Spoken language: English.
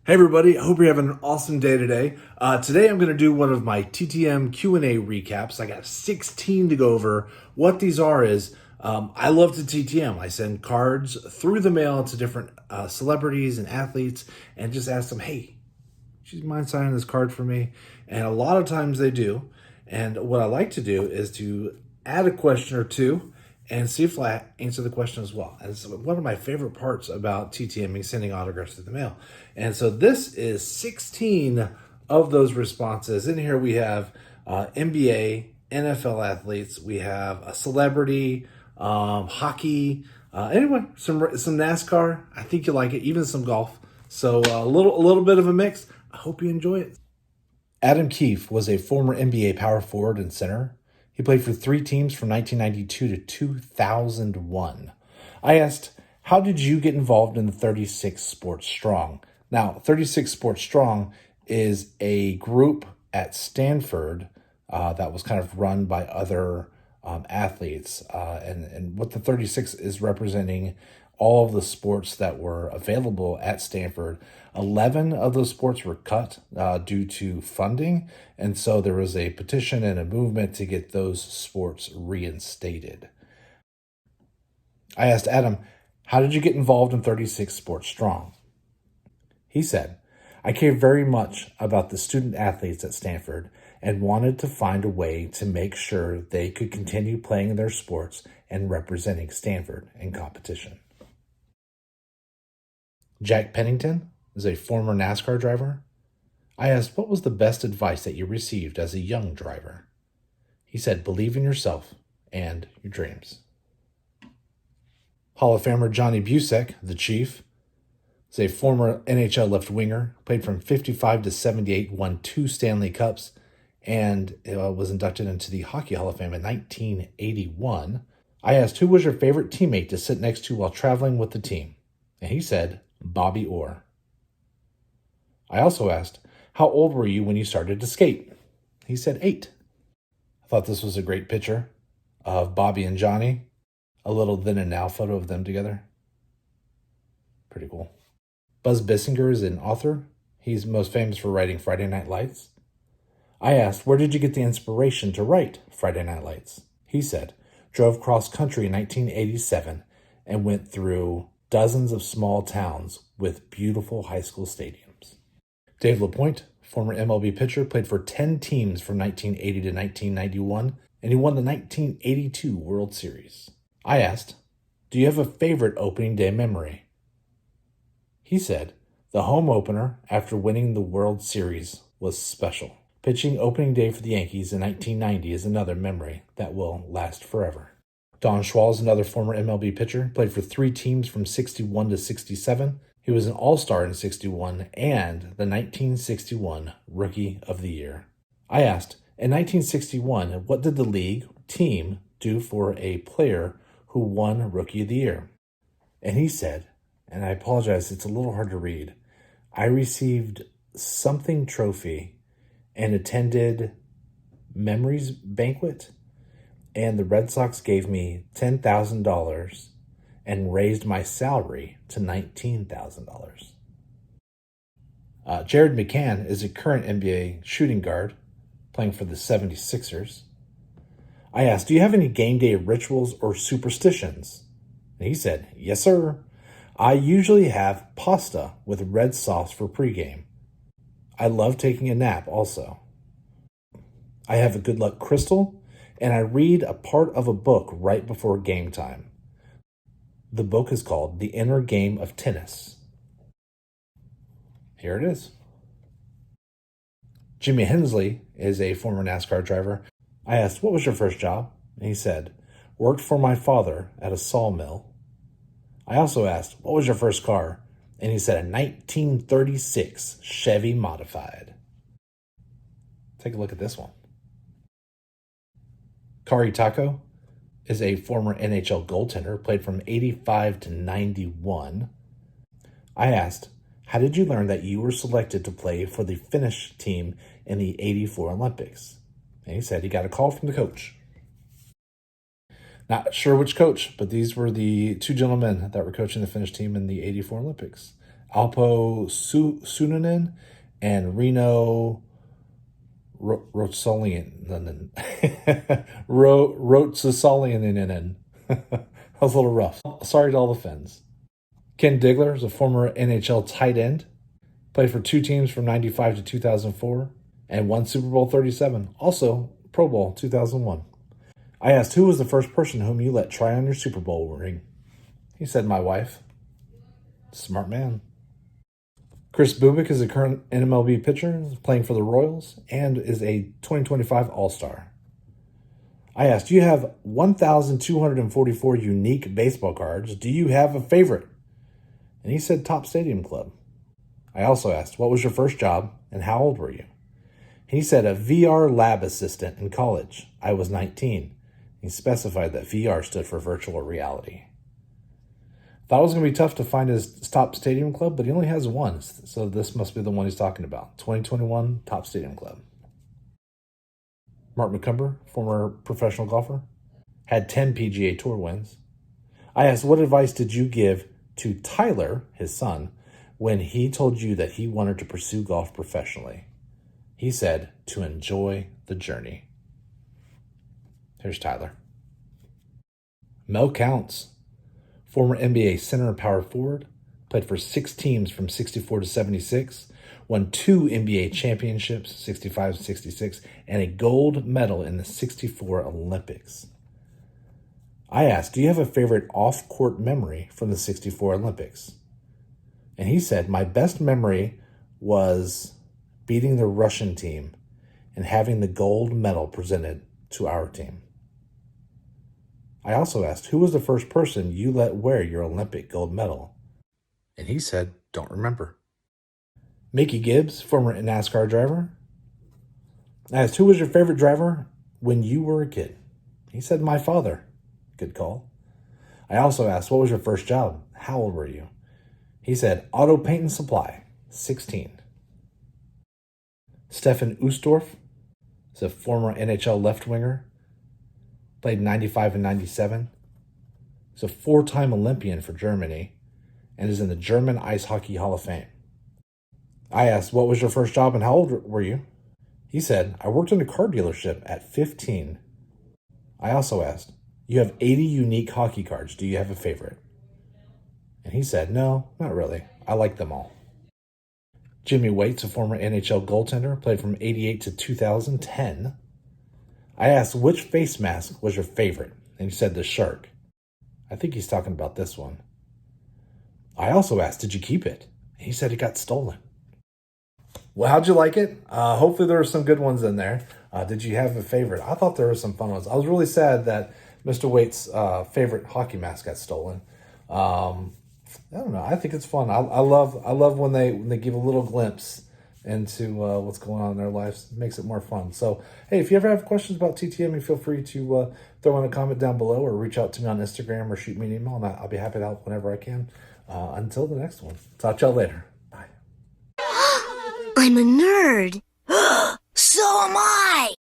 Hey everybody, I hope you're having an awesome day today. Today I'm going to do one of my TTM Q&A recaps. I got 16 to go over. What these are is, I love to TTM. I send cards through the mail to different celebrities and athletes and just ask them, hey, do you mind signing this card for me? And a lot of times they do. And what I like to do is to add a question or two and see if I answer the question as well. And it's one of my favorite parts about TTMing, sending autographs through the mail. And so this is 16 of those responses. In here we have NBA, NFL athletes. We have a celebrity, hockey, anyway, some NASCAR. I think you like it, even some golf. So a little bit of a mix. I hope you enjoy it. Adam Keefe was a former NBA power forward and center. He played for 3 teams from 1992 to 2001. I asked, how did you get involved in the 36 Sports Strong? Now, 36 Sports Strong is a group at Stanford that was kind of run by other athletes. And what the 36 is representing all of the sports that were available at Stanford. 11 of those sports were cut due to funding. And so there was a petition and a movement to get those sports reinstated. I asked Adam, how did you get involved in 36 Sports Strong? He said, I care very much about the student athletes at Stanford and wanted to find a way to make sure they could continue playing their sports and representing Stanford in competition. Jack Pennington is a former NASCAR driver. I asked, what was the best advice that you received as a young driver? He said, believe in yourself and your dreams. Hall of Famer Johnny Bucyk, the Chief, is a former NHL left winger, played from 55 to 78, won 2 Stanley Cups, and was inducted into the Hockey Hall of Fame in 1981. I asked, who was your favorite teammate to sit next to while traveling with the team? And he said, Bobby Orr. I also asked, how old were you when you started to skate? He said 8. I thought this was a great picture of Bobby and Johnny. A little then and now photo of them together. Pretty cool. Buzz Bissinger is an author. He's most famous for writing Friday Night Lights. I asked, where did you get the inspiration to write Friday Night Lights? He said, drove cross country in 1987 and went through dozens of small towns with beautiful high school stadiums. Dave LaPointe, former MLB pitcher, played for 10 teams from 1980 to 1991, and he won the 1982 World Series. I asked, do you have a favorite opening day memory? He said, the home opener after winning the World Series was special. Pitching opening day for the Yankees in 1990 is another memory that will last forever. Don Schwal is another former MLB pitcher, played for 3 teams from 61 to 67. He was an All-Star in 61 and the 1961 Rookie of the Year. I asked, in 1961, what did the league team do for a player who won Rookie of the Year? And he said, and I apologize, it's a little hard to read, I received something trophy and attended Memories Banquet, and the Red Sox gave me $10,000 and raised my salary to $19,000. Jared McCann is a current NBA shooting guard playing for the 76ers. I asked, do you have any game day rituals or superstitions? And he said, yes, sir. I usually have pasta with red sauce for pregame. I love taking a nap also. I have a good luck crystal, and I read a part of a book right before game time. The book is called The Inner Game of Tennis. Here it is. Jimmy Hensley is a former NASCAR driver. I asked, what was your first job? And he said, worked for my father at a sawmill. I also asked, what was your first car? And he said, a 1936 Chevy Modified. Take a look at this one. Kari Tako is a former NHL goaltender, played from 85 to 91. I asked, how did you learn that you were selected to play for the Finnish team in the 84 Olympics? And he said he got a call from the coach. Not sure which coach, but these were the 2 gentlemen that were coaching the Finnish team in the 84 Olympics. Alpo Sunanen, and Reno Rotsolian. Rotsolian. That was a little rough. Sorry to all the Finns. Ken Diggler is a former NHL tight end. Played for 2 teams from 95 to 2004 and won Super Bowl 37. Also, Pro Bowl 2001. I asked, who was the first person whom you let try on your Super Bowl ring? He said, my wife. Smart man. Chris Bubik is a current NMLB pitcher, playing for the Royals, and is a 2025 All-Star. I asked, you have 1,244 unique baseball cards. Do you have a favorite? And he said, Top Stadium Club. I also asked, what was your first job and how old were you? He said, a VR lab assistant in college. I was 19. He specified that VR stood for virtual reality. Thought it was going to be tough to find his Top Stadium Club, but he only has one, so this must be the one he's talking about. 2021 Top Stadium Club. Mark McCumber, former professional golfer, had 10 PGA Tour wins. I asked, what advice did you give to Tyler, his son, when he told you that he wanted to pursue golf professionally? He said, to enjoy the journey. Here's Tyler. Mel Counts, former NBA center and power forward, played for 6 teams from 64 to 76, won 2 NBA championships, 65 and 66, and a gold medal in the 64 Olympics. I asked, do you have a favorite off-court memory from the 64 Olympics? And he said, my best memory was beating the Russian team and having the gold medal presented to our team. I also asked, who was the first person you let wear your Olympic gold medal? And he said, don't remember. Mickey Gibbs, former NASCAR driver. I asked, who was your favorite driver when you were a kid? He said, my father. Good call. I also asked, what was your first job? How old were you? He said, auto paint and supply, 16. Stefan Ustorf is a former NHL left winger. Played 95 and 97. He's a 4-time Olympian for Germany and is in the German Ice Hockey Hall of Fame. I asked, what was your first job and how old were you? He said, I worked in a car dealership at 15. I also asked, you have 80 unique hockey cards. Do you have a favorite? And he said, no, not really. I like them all. Jimmy Waite's a former NHL goaltender, played from 88 to 2010. I asked, which face mask was your favorite? And he said, the shark. I think he's talking about this one. I also asked, did you keep it? And he said it got stolen. Well, how'd you like it? Hopefully there were some good ones in there. Did you have a favorite? I thought there were some fun ones. I was really sad that Mr. Waite's favorite hockey mask got stolen. I don't know. I think it's fun. I love when they give a little glimpse into what's going on in their lives. It makes it more fun. So, hey, if you ever have questions about TTM, you feel free to throw in a comment down below or reach out to me on Instagram or shoot me an email, and I'll be happy to help whenever I can. Until the next one. Talk to y'all later. Bye. I'm a nerd. So am I.